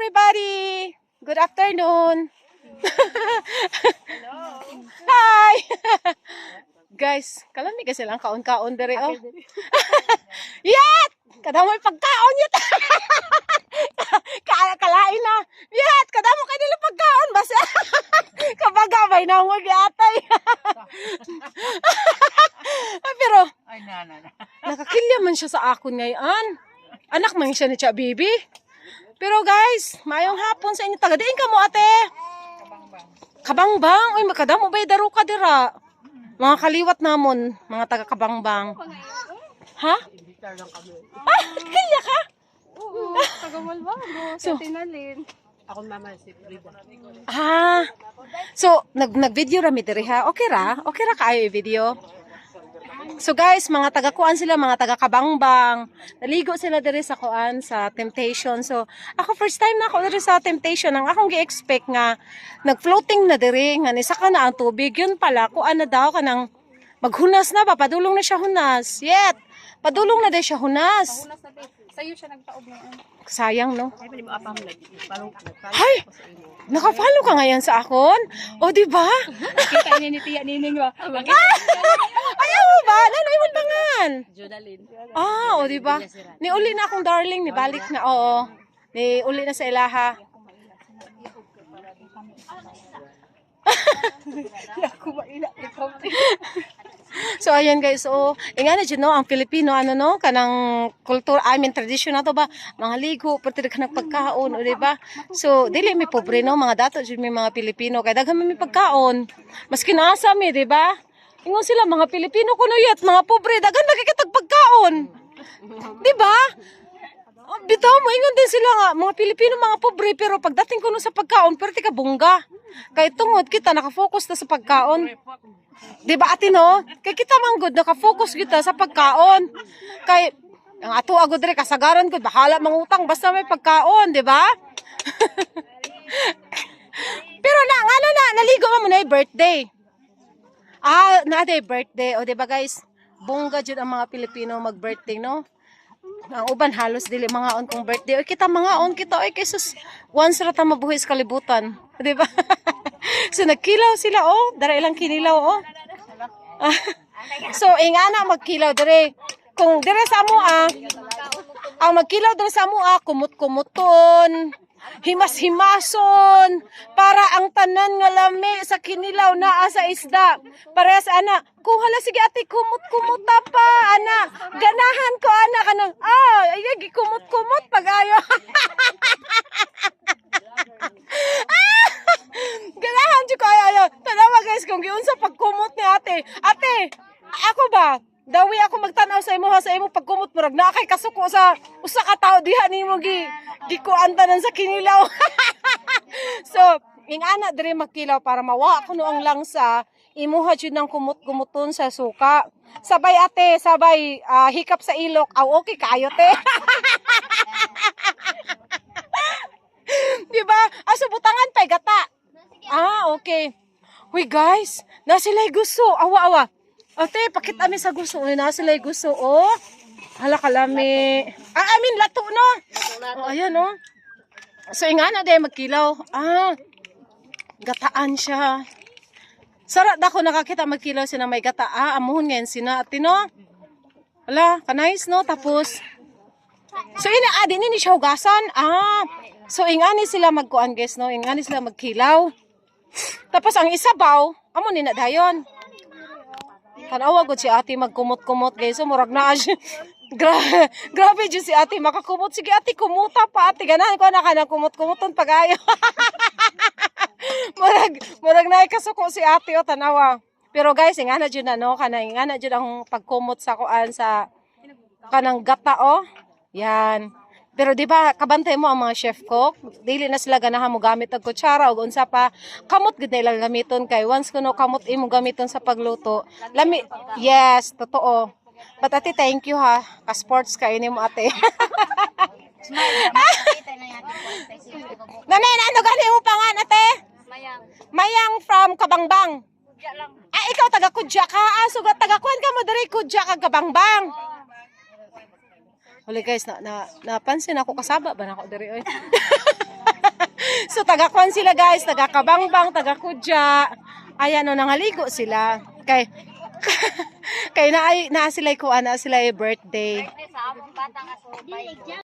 everybody! Good afternoon! Hello. Hi! Guys, kalami kasi lang kaon-kaon dere oh. Yat! Kadamo yung pagkaon yat! Kalain na! Yat! Kadamo kayo nila pagkaon! Basta kabagabay na mo atay. Pero, Ay, na. nakakilya man siya sa akon ngayon. Anak man siya ni Cha Bibi. Pero guys, mayong hapon sa inyo. Tagadiin ka mo ate. Kabangbang. Uy, makadamo ba daro ka dira? Mga kaliwat namon, mga taga Kabangbang. Ha? Ah, kaya ka? Oo, taga-Malbago, So, sa Tinalin. Ako mama si Frida. Ah. So, nag-video rami diri ha. Okay ra? Okay ra kaayo i-video? So guys, mga taga-kuan sila, mga taga-Kabangbang. Naligo sila diri sa kuan sa Temptation. So, ako first time na ako diri sa Temptation. Ang akong gi-expect nga nag-floating na diri nga ni saka na ang tubig. Yun pala kuan na daw kanang maghunas na ba, padulong na siya hunas. Yet, padulong na din siya hunas. Una sabi, sa'yo siya nagtaob ngayon. Sayang no. Ay, pwede mo apam na. Hay! Naka-follow ka ngayon sa akon? O, di ba? Kita ni Tiya Nining ba? Ayaw mo ba? Nanay mo pangan. Jodalyn. Ah, o, di ba? Ni uli na akong darling, ni balik na. Oo. Ni uli na sa ilaha. Ako ba ina? Ikaw. So ayan guys, so ingana dyan no, ang Filipino ano no, kanang kultura, I mean tradition na to ba, mga ligo, pati ka ng pagkaon, o diba? So dili may pobre no, mga dato dyan may mga Pilipino, kaya daghan may pagkaon, maski naasa mi, diba? Ingon sila mga Pilipino kuno yat, mga pobre, daghan magkikitag pagkaon, diba? Oh, bitaw mo, ingon din sila nga, mga Pilipino, mga pobre, pero pagdating kuno sa pagkaon, pwerte ka bungga. Kaya tungod kita, nakafocus na sa pagkaon. Di ba ate no? Kay kita man good naka-focus kita sa pagkaon. Kay ang ato agud diri kasagaran gud bahala mangutang basta may pagkaon, di ba? Pero na ngano na naligo mo na birthday. Ah, na day birthday. O di ba guys? Bongga jud ang mga Pilipino mag-birthday no? Ang uban halos dili mga on kong birthday. O kita mga on kita oy Jesus. Once ra ta mabuhi sa kalibutan, di ba? So nagkilaw sila oh, dara ilang kinilaw oh. So ingana magkilaw dire. Kung dire sa amoa, ang magkilaw dire sa amoa kumot-kumuton, himas-himason para ang tanan nga lami sa kinilaw naa sa isda. Parehas ana, kung hala sige ate kumot-kumuta pa ana. Ganahan ko ana kanang ay gikumot-kumot pag-ayo. Ganahan jud ko ayo. Tanawa guys kung giunsa pagkumot ni ate. Ate, ako ba? Dawi ako magtanaw sa imo ha sa imo pagkumot murag na kay kasuko sa usa ka tawo diha nimo gikuan tanan sa kinilaw. So, ingana diri magkilaw para mawa kuno ang langsa. Imuha jud ng kumot-kumuton sa suka. Sabay ate, sabay hikap sa ilok. Aw okay kayo te. Di ba? Aso butangan pay gata. Ah, okay. Huy guys, nasilay gusto. Awa. Ate, pakita mi sa gusto. Nasilay gusto. Oh. Hala kalami. I mean lato no. Oh, ayan oh. So ingana day magkilaw. Gataan siya. Sara dako nakakita magkilaw sina may gata. Amuhon ngayon sina ate no. Hala, kanais no tapos. So ina din ni siya hugasan. So ingani sila magkuan guys no, ingani sila magkilaw. Tapos ang isabaw, amo ni na dayon. Tanawa gud si ate magkumot-kumot guys. So murag na siya. Grabe jud si ate makakumot. Sige ate kumuta pa ate ganahan ko na kana kumot-kumuton pagayo. murag na kasuko si ate o tanawa. Pero guys, ingana jud na no, kana ingana jud ang pagkumot sa kuan sa kanang gata oh. Yan. Pero di ba kabantay mo ang mga chef cook, dili na sila ganahan mo gamit og kutsara ug unsa pa kamot gid nila gamiton kay once kuno kamot imo gamiton sa pagluto. Lami yes, totoo. But ate, thank you ha. Ka-sports ka ini mo ate. Nanay, ano gani mo pangan ate? Mayang. Mayang from Kabangbang. Kudya lang. Ikaw taga Kudya ka. Sugat taga kuan ka mo diri Kudya ka Kabangbang. Huli guys, napansin ako kasaba ba na ako diri oy. So taga-kwan sila guys, taga-kabangbang, taga-kudya. Ayan o, nangaligo sila. Kay na sila kuan na sila birthday. Sa among batang aso.